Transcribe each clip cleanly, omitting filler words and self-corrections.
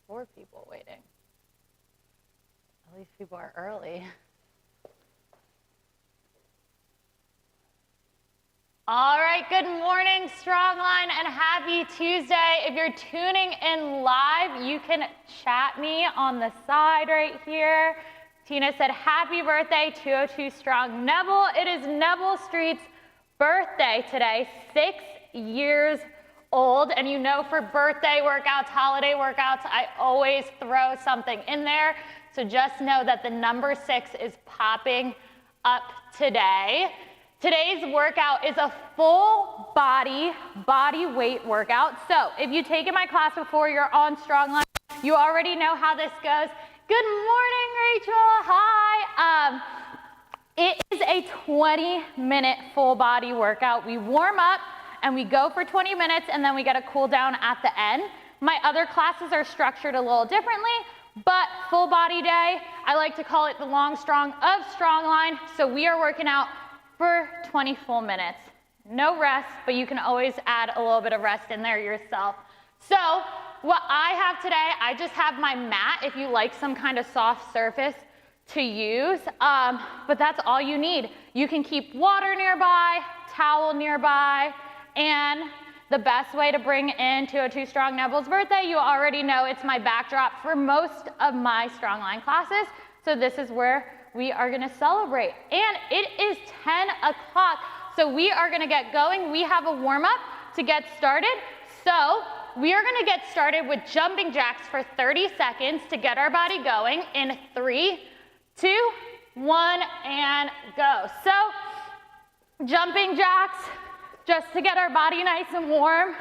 4 people waiting. At least people are early. All right, good morning, Strongline, and happy Tuesday. If you're tuning in live, you can chat me on the side right here. Tina said, happy birthday, 202 Strong Nebel. It is Nebel Street's birthday today, 6 years old. And you know, for birthday workouts, holiday workouts, I always throw something in there. So just know that the number 6 is popping up today. Today's workout is a full body weight workout. So if you've taken my class before, you're on Strongline, you already know how this goes. Good morning, Rachel. Hi. It is a 20-minute full body workout. We warm up and we go for 20 minutes and then we get a cool down at the end. My other classes are structured a little differently, but full body day, I like to call it the long strong of Strongline. So we are working out for 20 full minutes. No rest, but you can always add a little bit of rest in there yourself. So what I have today, I just have my mat if you like some kind of soft surface to use, but that's all you need. You can keep water nearby, towel nearby, and the best way to bring in 202 Strong Nebel's birthday, you already know it's my backdrop for most of my Strongline classes, so this is where we are gonna celebrate. And it is 10 o'clock, so we are gonna get going. We have a warm-up to get started, so we are gonna get started with jumping jacks for 30 seconds to get our body going in 3, 2, 1, and go. So, jumping jacks, just to get our body nice and warm.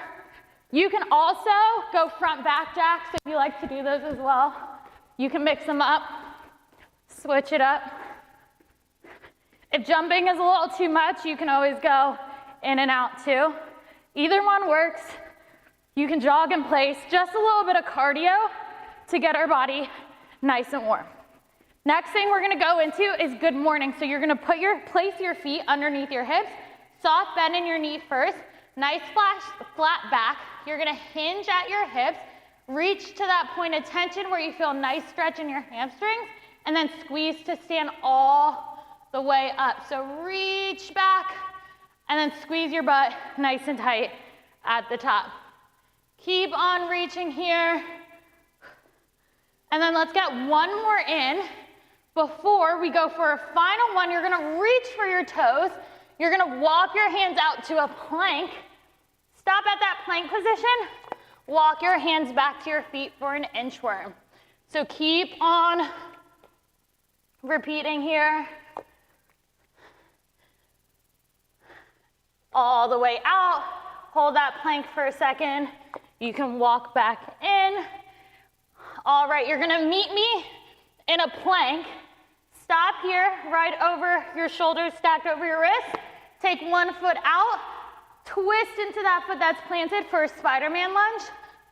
You can also go front back jacks if you like to do those as well. You can mix them up, switch it up. If jumping is a little too much, you can always go in and out too. Either one works. You can jog in place, just a little bit of cardio to get our body nice and warm. Next thing we're gonna go into is good morning. So you're gonna place your feet underneath your hips, soft bend in your knee first, nice flat back. You're gonna hinge at your hips, reach to that point of tension where you feel a nice stretch in your hamstrings, and then squeeze to stand all the way up. So reach back, and then squeeze your butt nice and tight at the top. Keep on reaching here. And then let's get one more in before we go for a final one. You're gonna reach for your toes. You're gonna walk your hands out to a plank. Stop at that plank position. Walk your hands back to your feet for an inchworm. So keep on repeating here. All the way out. Hold that plank for a second. You can walk back in. All right, you're gonna meet me in a plank. Stop here, right over your shoulders, stacked over your wrists. Take one foot out, twist into that foot that's planted for a Spider-Man lunge.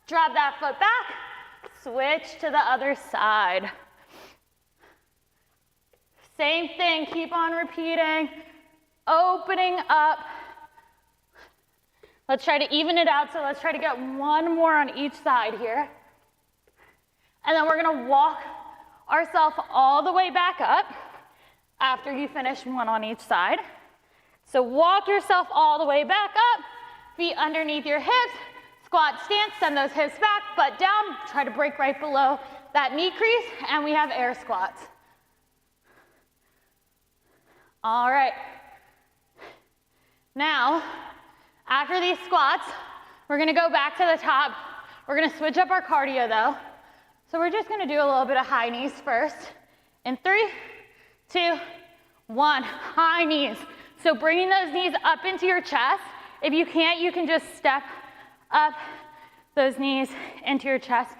Drop that foot back, switch to the other side. Same thing, keep on repeating. Opening up. Let's try to even it out, so let's try to get one more on each side here. And then we're gonna walk ourselves all the way back up after you finish one on each side. So walk yourself all the way back up, feet underneath your hips, squat stance, send those hips back, butt down, try to break right below that knee crease, and we have air squats. All right. Now, after these squats, we're gonna go back to the top. We're gonna switch up our cardio though. So we're just gonna do a little bit of high knees first. In 3, 2, 1, high knees. So bringing those knees up into your chest. If you can't, you can just step up those knees into your chest.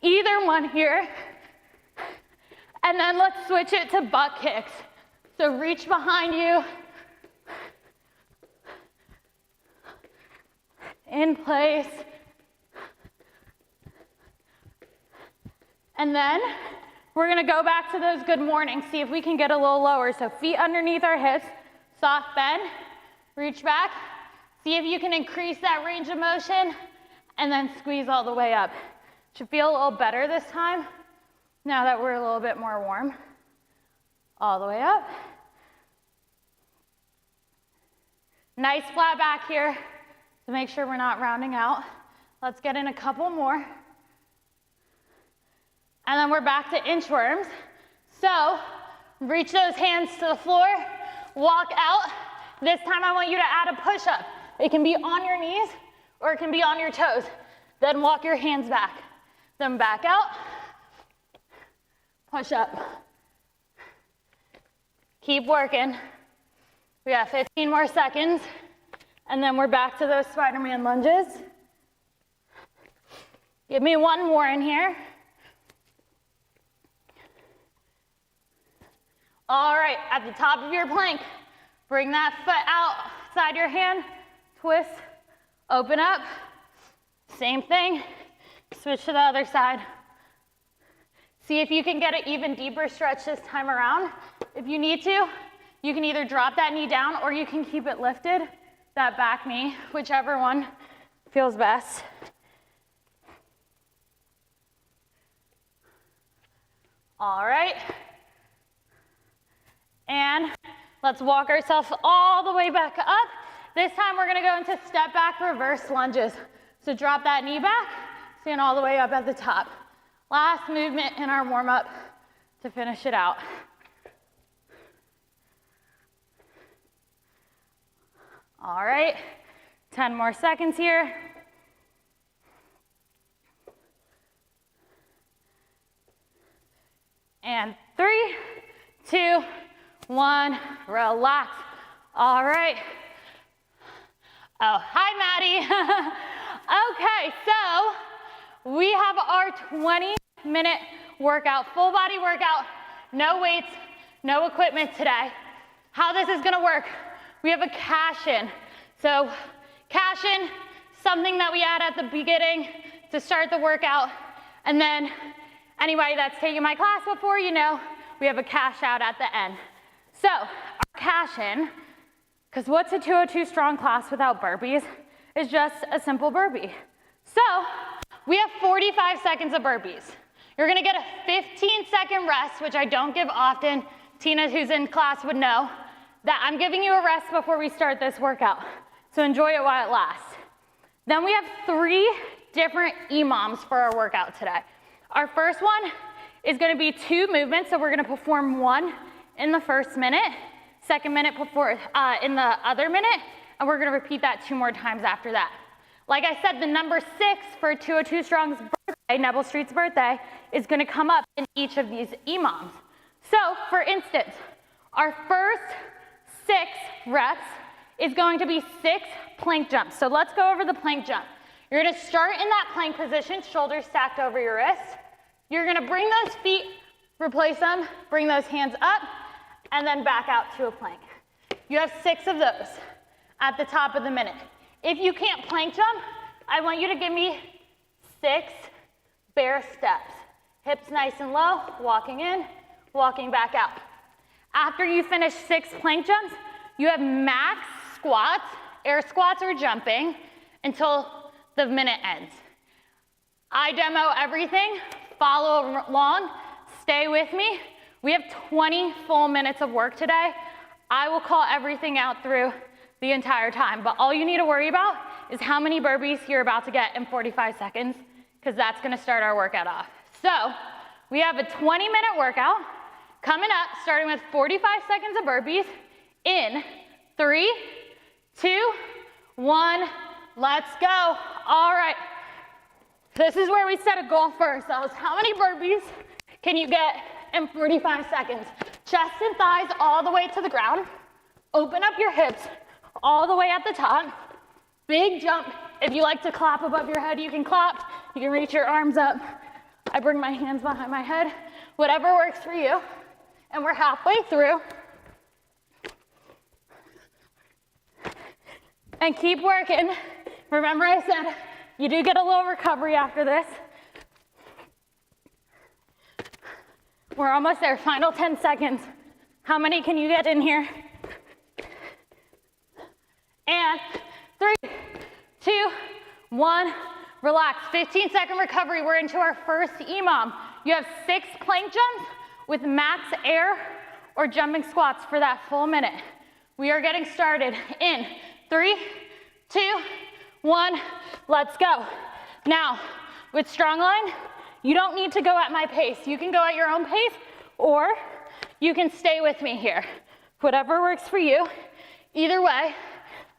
Either one here. And then let's switch it to butt kicks. So reach behind you. In place. And then we're gonna go back to those good mornings, see if we can get a little lower. So feet underneath our hips, soft bend, reach back, see if you can increase that range of motion, and then squeeze all the way up. Should feel a little better this time, now that we're a little bit more warm. All the way up. Nice flat back here to make sure we're not rounding out. Let's get in a couple more. And then we're back to inchworms. So reach those hands to the floor, walk out. This time I want you to add a push-up. It can be on your knees or it can be on your toes. Then walk your hands back. Then back out, push up. Keep working. We got 15 more seconds, and then we're back to those Spider-Man lunges. Give me one more in here. All right, at the top of your plank, bring that foot outside your hand, twist, open up. Same thing, switch to the other side. See if you can get an even deeper stretch this time around. If you need to, you can either drop that knee down or you can keep it lifted, that back knee, whichever one feels best. All right. And let's walk ourselves all the way back up. This time we're gonna go into step back reverse lunges. So drop that knee back, stand all the way up at the top. Last movement in our warm up to finish it out. All right, 10 more seconds here. And 3, 2, 1, relax. All right. Oh, hi, Maddie. Okay, so we have our 20-minute workout, full body workout, no weights, no equipment today. How this is gonna work, we have a cash in. So cash in, something that we add at the beginning to start the workout. And then anybody that's taken my class before, you know, we have a cash out at the end. So our cash in, because what's a 202 strong class without burpees, is just a simple burpee. So we have 45 seconds of burpees. You're gonna get a 15-second rest, which I don't give often. Tina, who's in class, would know that I'm giving you a rest before we start this workout. So enjoy it while it lasts. Then we have 3 different EMOMs for our workout today. Our first one is gonna be 2 movements, so we're gonna perform 1 in the first minute, second minute in the other minute, and we're gonna repeat that 2 more times after that. Like I said, the number 6 for 202 Strong's birthday, Nebel Street's birthday, is gonna come up in each of these EMOMs. So, for instance, our first 6 reps is going to be 6 plank jumps. So let's go over the plank jump. You're gonna start in that plank position, shoulders stacked over your wrists. You're gonna bring those feet, replace them, bring those hands up, and then back out to a plank. You have 6 of those at the top of the minute. If you can't plank jump, I want you to give me 6 bear steps. Hips nice and low, walking in, walking back out. After you finish 6 plank jumps, you have max squats, air squats or jumping, until the minute ends. I demo everything, follow along, stay with me. We have 20 full minutes of work today. I will call everything out through the entire time, but all you need to worry about is how many burpees you're about to get in 45 seconds, because that's gonna start our workout off. So we have a 20-minute workout coming up, starting with 45 seconds of burpees in 3, 2, 1, let's go. All right, this is where we set a goal for ourselves. How many burpees can you get in 45 seconds? Chest and thighs all the way to the ground. Open up your hips all the way at the top. Big jump. If you like to clap above your head, you can clap. You can reach your arms up. I bring my hands behind my head. Whatever works for you. And we're halfway through. And keep working. Remember I said you do get a little recovery after this. We're almost there, final 10 seconds. How many can you get in here? And 3, 2, 1, Relax, 15-second recovery. We're into our first EMOM. You have 6 plank jumps with max air or jumping squats for that full minute. We are getting started in 3, 2, 1, let's go. Now, with strong line, you don't need to go at my pace. You can go at your own pace, or you can stay with me here. Whatever works for you. Either way,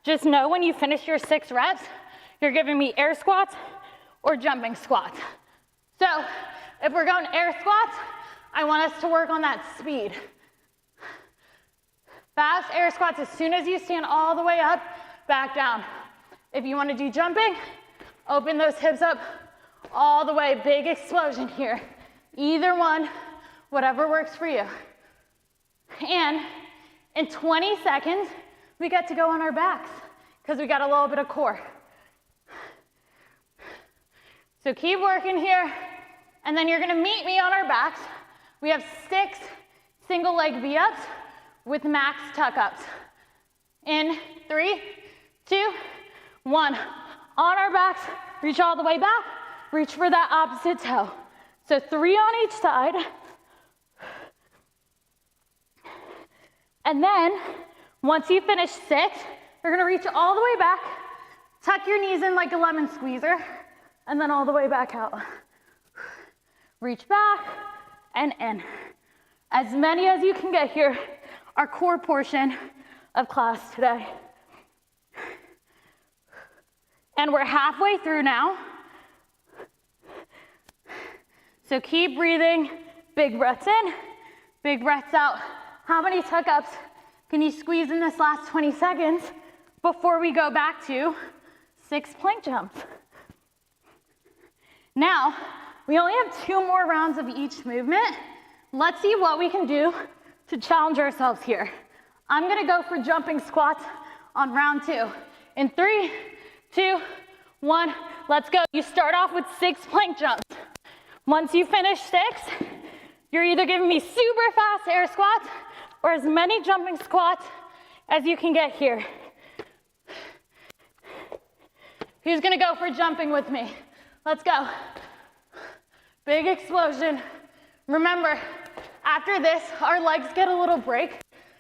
just know when you finish your 6 reps, you're giving me air squats or jumping squats. So, if we're going air squats, I want us to work on that speed. Fast air squats, as soon as you stand all the way up, back down. If you want to do jumping, open those hips up all the way, big explosion here. Either one, whatever works for you. And in 20 seconds, we get to go on our backs because we got a little bit of core. So keep working here, and then you're gonna meet me on our backs. We have 6 single leg V-ups with max tuck-ups. In 3, 2, 1. On our backs, reach all the way back, reach for that opposite toe. So 3 on each side. And then, once you finish 6, you're gonna reach all the way back, tuck your knees in like a lemon squeezer, and then all the way back out. Reach back and in. As many as you can get here, our core portion of class today. And we're halfway through now. So keep breathing, big breaths in, big breaths out. How many tuck-ups can you squeeze in this last 20 seconds before we go back to 6 plank jumps? Now, we only have 2 more rounds of each movement. Let's see what we can do to challenge ourselves here. I'm gonna go for jumping squats on round 2. In 3, 2, 1, let's go. You start off with 6 plank jumps. Once you finish 6, you're either giving me super fast air squats or as many jumping squats as you can get here. Who's gonna go for jumping with me? Let's go. Big explosion. Remember, after this, our legs get a little break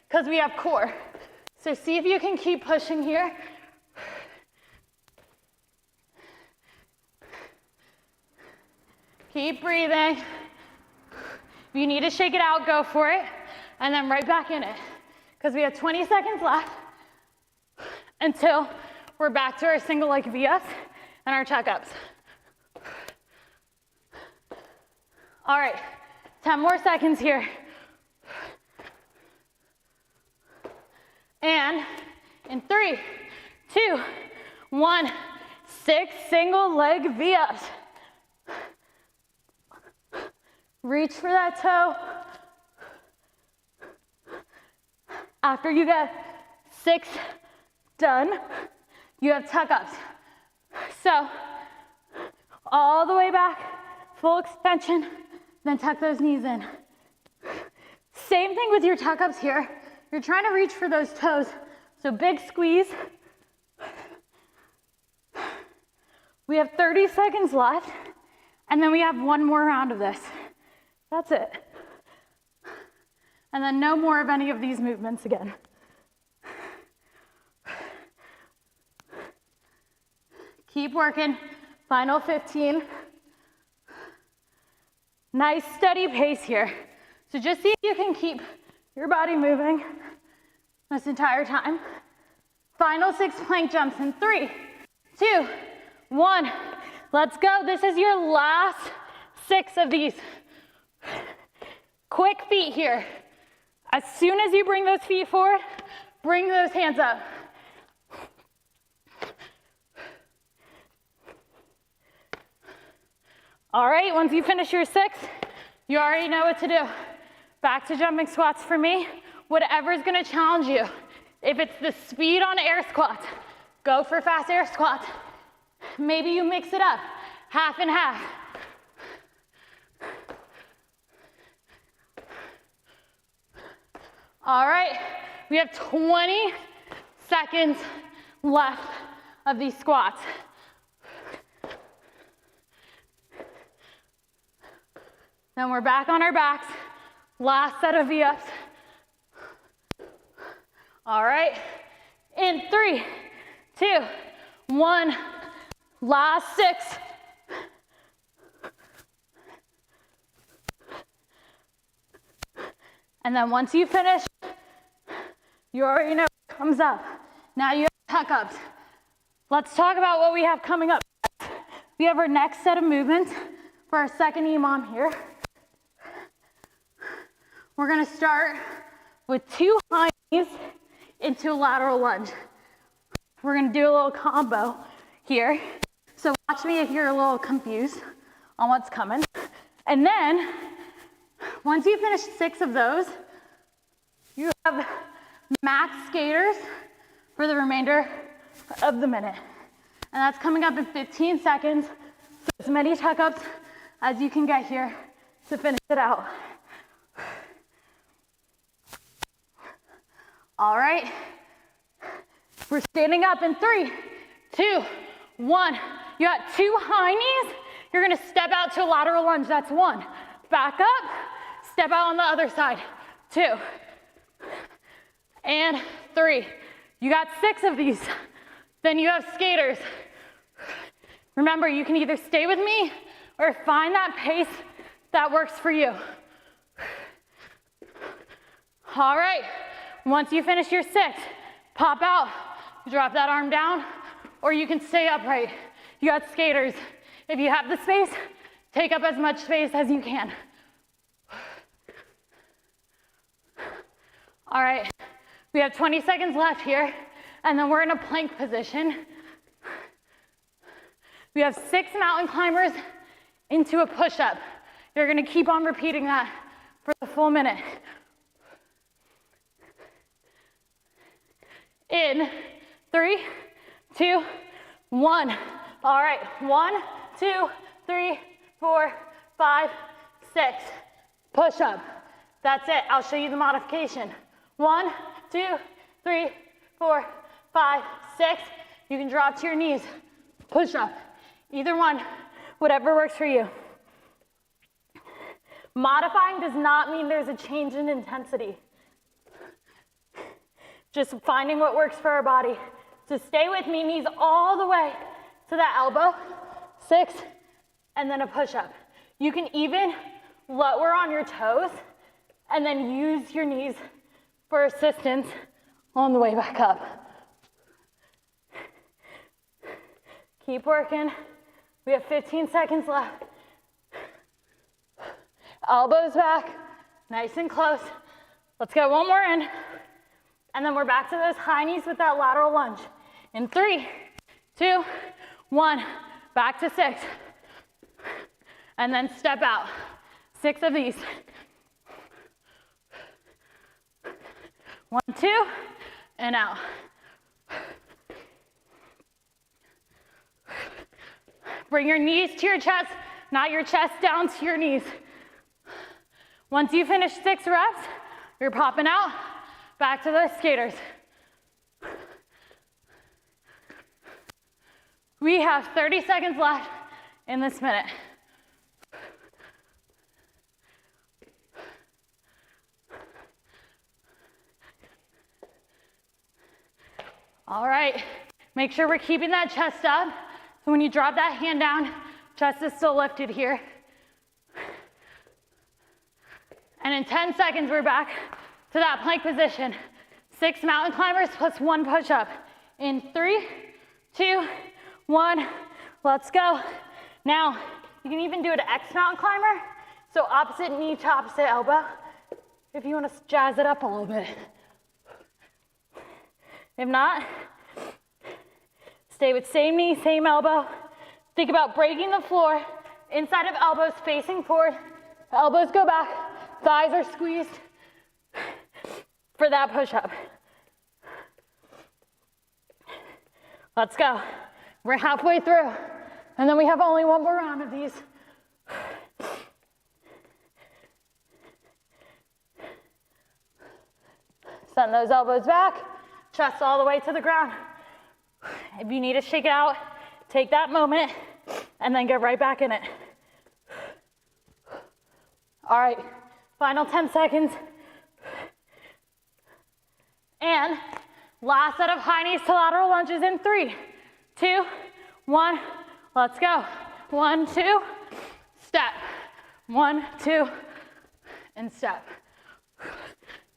because we have core. So see if you can keep pushing here. Keep breathing. If you need to shake it out, go for it. And then right back in it. Because we have 20 seconds left until we're back to our single leg V-ups and our tuck-ups. All right, 10 more seconds here. And in 3, 2, 1, 6 single leg V-ups. Reach for that toe. After you get 6 done, you have tuck-ups. So, all the way back, full extension, then tuck those knees in. Same thing with your tuck-ups here. You're trying to reach for those toes. So big squeeze. We have 30 seconds left, and then we have 1 more round of this. That's it. And then no more of any of these movements again. Keep working. Final 15. Nice steady pace here. So just see if you can keep your body moving this entire time. Final 6 plank jumps in 3, 2, 1. Let's go. This is your last 6 of these. Quick feet here. As soon as you bring those feet forward, bring those hands up. All right, once you finish your 6, you already know what to do. Back to jumping squats for me. Whatever's gonna challenge you. If it's the speed on air squats, go for fast air squats. Maybe you mix it up, half and half. All right, we have 20 seconds left of these squats. Then we're back on our backs. Last set of V-ups. All right, in 3, 2, 1, last 6. And then once you finish, you already know what comes up. Now you have tuck-ups. Let's talk about what we have coming up. We have our next set of movements for our second EMOM here. We're gonna start with 2 high knees into a lateral lunge. We're gonna do a little combo here. So watch me if you're a little confused on what's coming. And then, once you finish 6 of those, you have max skaters for the remainder of the minute. And that's coming up in 15 seconds. So as many tuck-ups as you can get here to finish it out. All right, we're standing up in 3, 2, 1. You got 2 high knees. You're gonna step out to a lateral lunge, that's 1. Back up, step out on the other side, 2. And 3. You got 6 of these. Then you have skaters. Remember, you can either stay with me or find that pace that works for you. All right. Once you finish your 6, pop out, drop that arm down, or you can stay upright. You got skaters. If you have the space, take up as much space as you can. All right, we have 20 seconds left here, and then we're in a plank position. We have 6 mountain climbers into a push-up. You're gonna keep on repeating that for the full minute. In 3, 2, 1. All right, 1, 2, 3, 4, 5, 6. Push up. That's it. I'll show you the modification. 1, 2, 3, 4, 5, 6. You can drop to your knees. Push up. Either one, whatever works for you. Modifying does not mean there's a change in intensity. Just finding what works for our body. So stay with me, knees all the way to that elbow. 6, and then a push-up. You can even lower on your toes and then use your knees for assistance on the way back up. Keep working. We have 15 seconds left. Elbows back, nice and close. Let's get one more in. And then we're back to those high knees with that lateral lunge. In 3, 2, 1, back to 6. And then step out. 6 of these. 1, 2, and out. Bring your knees to your chest, not your chest down to your knees. Once you finish 6 reps, you're popping out. Back to those skaters. We have 30 seconds left in this minute. All right, make sure we're keeping that chest up. So when you drop that hand down, chest is still lifted here. And in 10 seconds, we're back to that plank position. 6 mountain climbers plus 1 push-up. In 3, 2, 1, let's go. Now, you can even do an X mountain climber. So opposite knee to opposite elbow, if you want to jazz it up a little bit. If not, stay with same knee, same elbow. Think about breaking the floor, inside of elbows facing forward. Elbows go back, thighs are squeezed for that push-up. Let's go. We're halfway through, and then we have only one more round of these. Send those elbows back, chest all the way to the ground. If you need to shake it out, take that moment, and then get right back in it. All right, final 10 seconds. And last set of high knees to lateral lunges in 3, 2, 1, let's go. 1, 2, step. 1, 2, and step.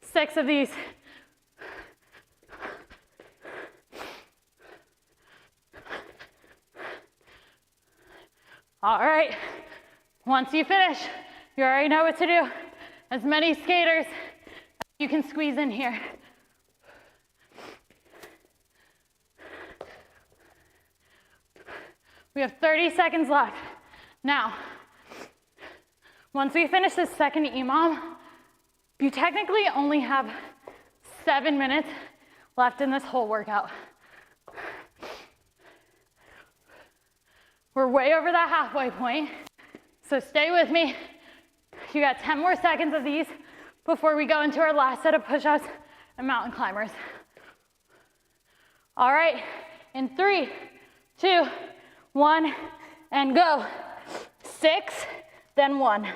6 of these. All right, once you finish, you already know what to do. As many skaters as you can squeeze in here. We have 30 seconds left. Now, once we finish this second EMOM, you technically only have 7 minutes left in this whole workout. We're way over that halfway point, so stay with me. You got 10 more seconds of these before we go into our last set of push-ups and mountain climbers. All right, in 3, 2, 1, and go. 6, then 1.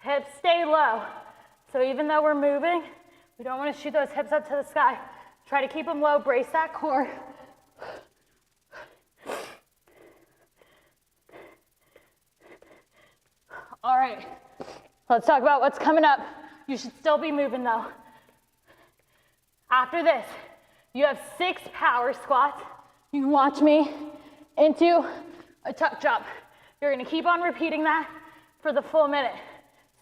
Hips stay low. So even though we're moving, we don't want to shoot those hips up to the sky. Try to keep them low, brace that core. All right, let's talk about what's coming up. You should still be moving though. After this, you have 6 power squats. You can watch me into a tuck jump. You're gonna keep on repeating that for the full minute.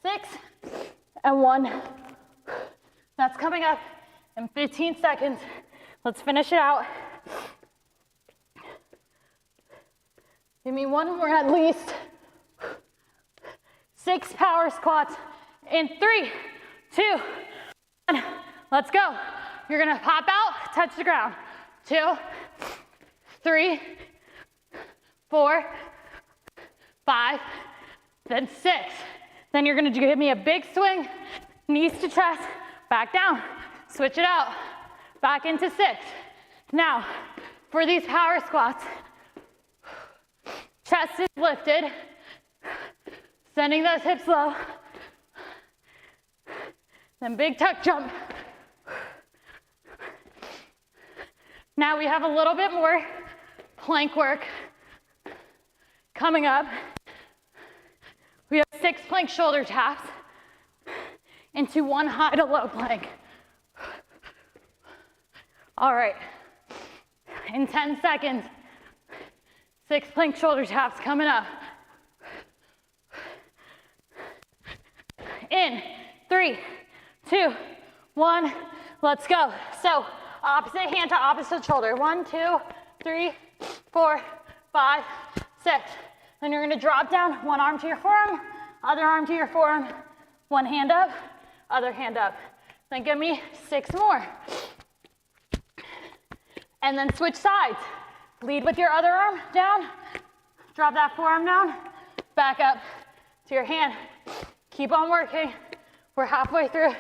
6 and 1. That's coming up in 15 seconds. Let's finish it out. Give me one more at least. 6 power squats in 3, 2, 1. Let's go. You're gonna pop out, touch the ground. 2, 3, 4, 5, then 6. Then you're gonna give me a big swing, knees to chest, back down. Switch it out, back into 6. Now, for these power squats, chest is lifted, sending those hips low. Then big tuck jump. Now we have a little bit more plank work coming up. We have 6 plank shoulder taps into 1 high to low plank. All right, in 10 seconds, 6 plank shoulder taps coming up. In 3, 2, 1, let's go. So opposite hand to opposite shoulder. 1, 2, 3, 4, 5, 6. Then you're gonna drop down, one arm to your forearm, other arm to your forearm, one hand up, other hand up. Then give me 6 more. And then switch sides. Lead with your other arm down, drop that forearm down, back up to your hand. Keep on working. We're halfway through.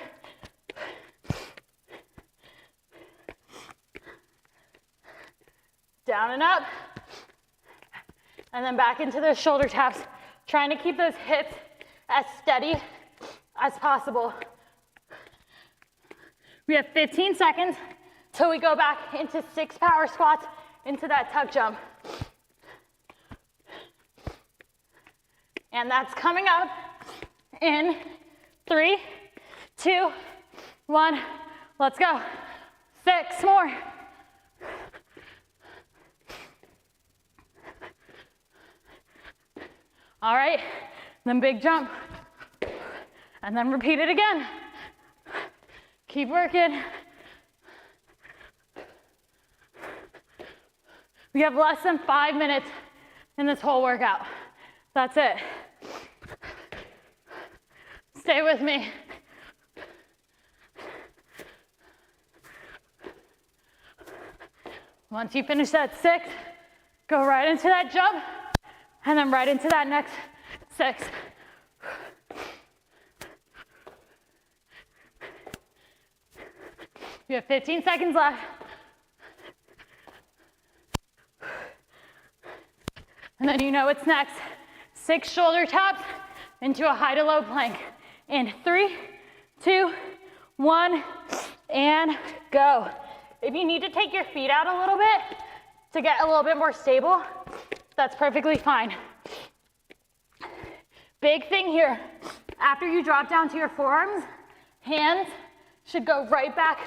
Down and up. And then back into those shoulder taps. Trying to keep those hips as steady as possible. We have 15 seconds till we go back into 6 power squats into that tuck jump. And that's coming up in 3, 2, 1, let's go. 6 more. All right, then big jump. And then repeat it again. Keep working. We have less than 5 minutes in this whole workout. That's it. Stay with me. Once you finish that 6, go right into that jump, and then right into that next 6. You have 15 seconds left. And then you know what's next. 6 shoulder taps into a high to low plank. In 3, 2, 1, and go. If you need to take your feet out a little bit to get a little bit more stable, that's perfectly fine. Big thing here, after you drop down to your forearms, hands should go right back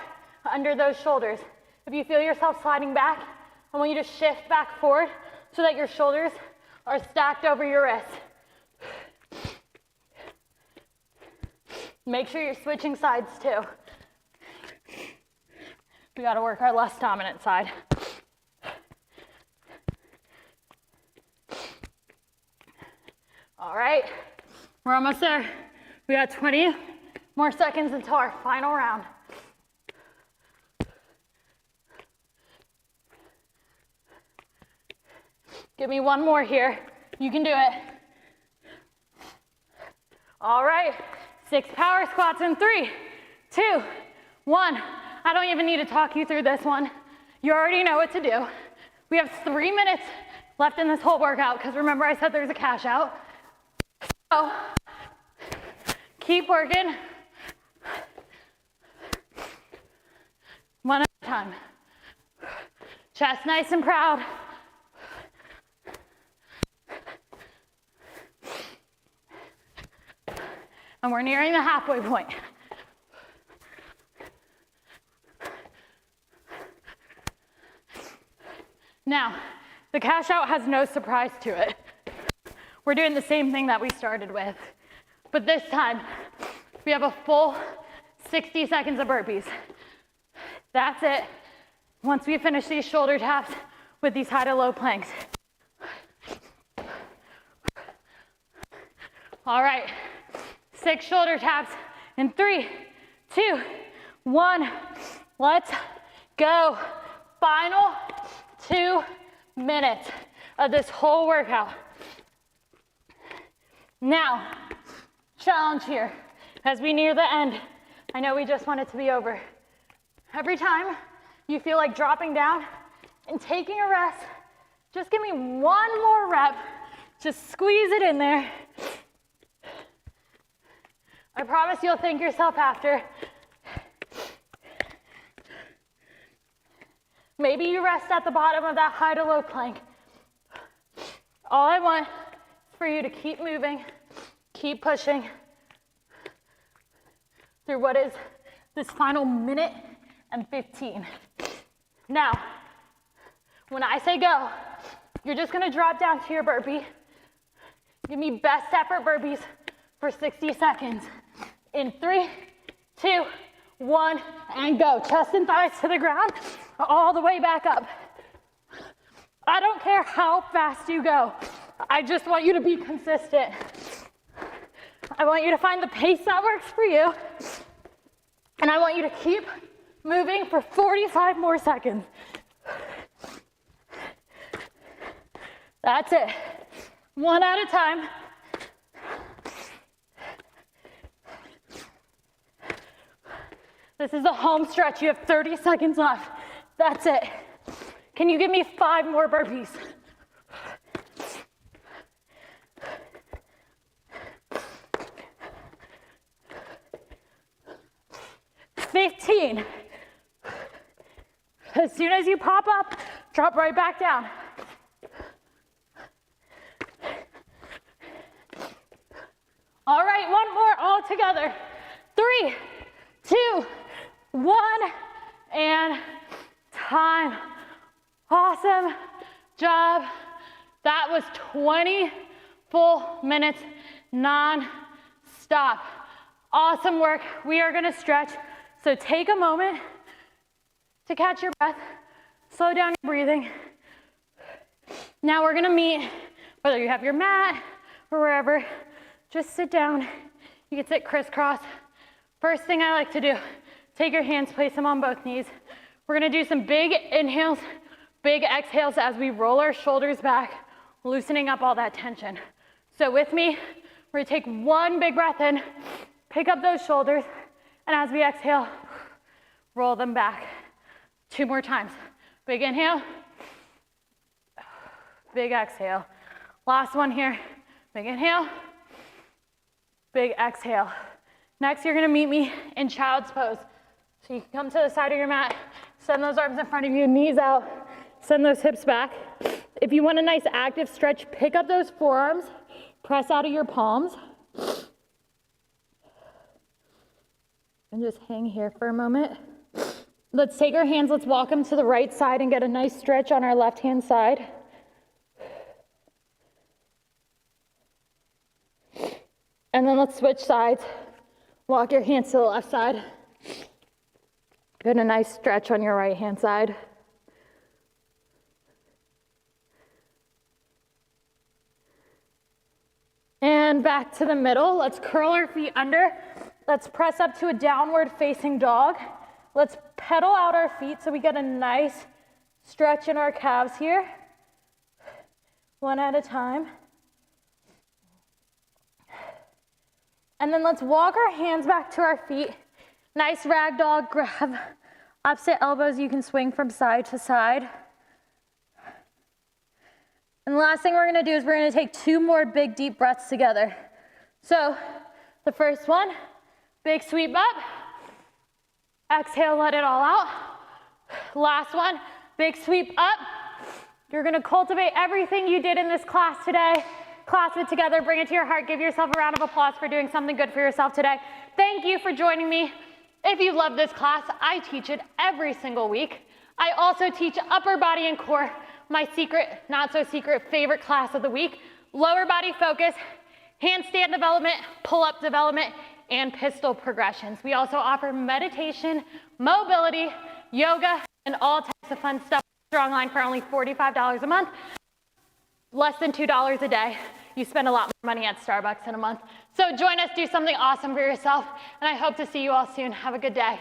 under those shoulders. If you feel yourself sliding back, I want you to shift back forward so that your shoulders are stacked over your wrists. Make sure you're switching sides too. We gotta work our less dominant side. All right, we're almost there. We got 20 more seconds until our final round. Give me one more here. You can do it. All right, 6 power squats in 3, 2, 1. I don't even need to talk you through this one. You already know what to do. We have 3 minutes left in this whole workout because remember I said there's a cash out. So keep working. One at a time. Chest nice and proud. And we're nearing the halfway point. Now, the cash out has no surprise to it. We're doing the same thing that we started with, but this time we have a full 60 seconds of burpees. That's it. Once we finish these shoulder taps with these high to low planks. All right, 6 shoulder taps in 3, 2, 1. Let's go. Final 2 minutes of this whole workout. Now, challenge here as we near the end. I know we just want it to be over. Every time you feel like dropping down and taking a rest, just give me one more rep. Just squeeze it in there. I promise you'll thank yourself after. Maybe you rest at the bottom of that high to low plank. All I want is for you to keep moving, keep pushing through what is this final minute and 15. Now, when I say go, you're just gonna drop down to your burpee. Give me best effort burpees for 60 seconds. In 3, 2, 1, and go. Chest and thighs to the ground, all the way back up. I don't care how fast you go. I just want you to be consistent. I want you to find the pace that works for you. And I want you to keep moving for 45 more seconds. That's it. One at a time. This is a home stretch. You have 30 seconds left. That's it. Can you give me 5 more burpees? As soon as you pop up, drop right back down. All right, one more all together. 3, 2, 1, and time. Awesome job. That was 20 full minutes non-stop. Awesome work. We are gonna stretch. So take a moment to catch your breath, slow down your breathing. Now we're gonna meet, whether you have your mat or wherever, just sit down. You can sit crisscross. First thing I like to do, take your hands, place them on both knees. We're gonna do some big inhales, big exhales as we roll our shoulders back, loosening up all that tension. So with me, we're gonna take one big breath in, pick up those shoulders, and as we exhale, roll them back. 2 more times. Big inhale, big exhale. Last one here. Big inhale, big exhale. Next, you're gonna meet me in child's pose. So you can come to the side of your mat, send those arms in front of you, knees out, send those hips back. If you want a nice active stretch, pick up those forearms, press out of your palms, and just hang here for a moment. Let's take our hands, let's walk them to the right side and get a nice stretch on our left-hand side. And then let's switch sides. Walk your hands to the left side. Get a nice stretch on your right-hand side. And back to the middle. Let's curl our feet under. Let's press up to a downward facing dog. Let's pedal out our feet so we get a nice stretch in our calves here. One at a time. And then let's walk our hands back to our feet. Nice rag dog, grab opposite elbows. You can swing from side to side. And the last thing we're gonna do is we're gonna take 2 more big deep breaths together. So the first one, big sweep up. Exhale, let it all out. Last one, big sweep up. You're gonna cultivate everything you did in this class today. Clasp it together, bring it to your heart, give yourself a round of applause for doing something good for yourself today. Thank you for joining me. If you love this class, I teach it every single week. I also teach upper body and core, my secret, not so secret favorite class of the week. Lower body focus, handstand development, pull-up development, and pistol progressions. We also offer meditation, mobility, yoga, and all types of fun stuff. Strongline for only $45 a month, less than $2 a day. You spend a lot more money at Starbucks in a month. So join us, do something awesome for yourself, and I hope to see you all soon. Have a good day.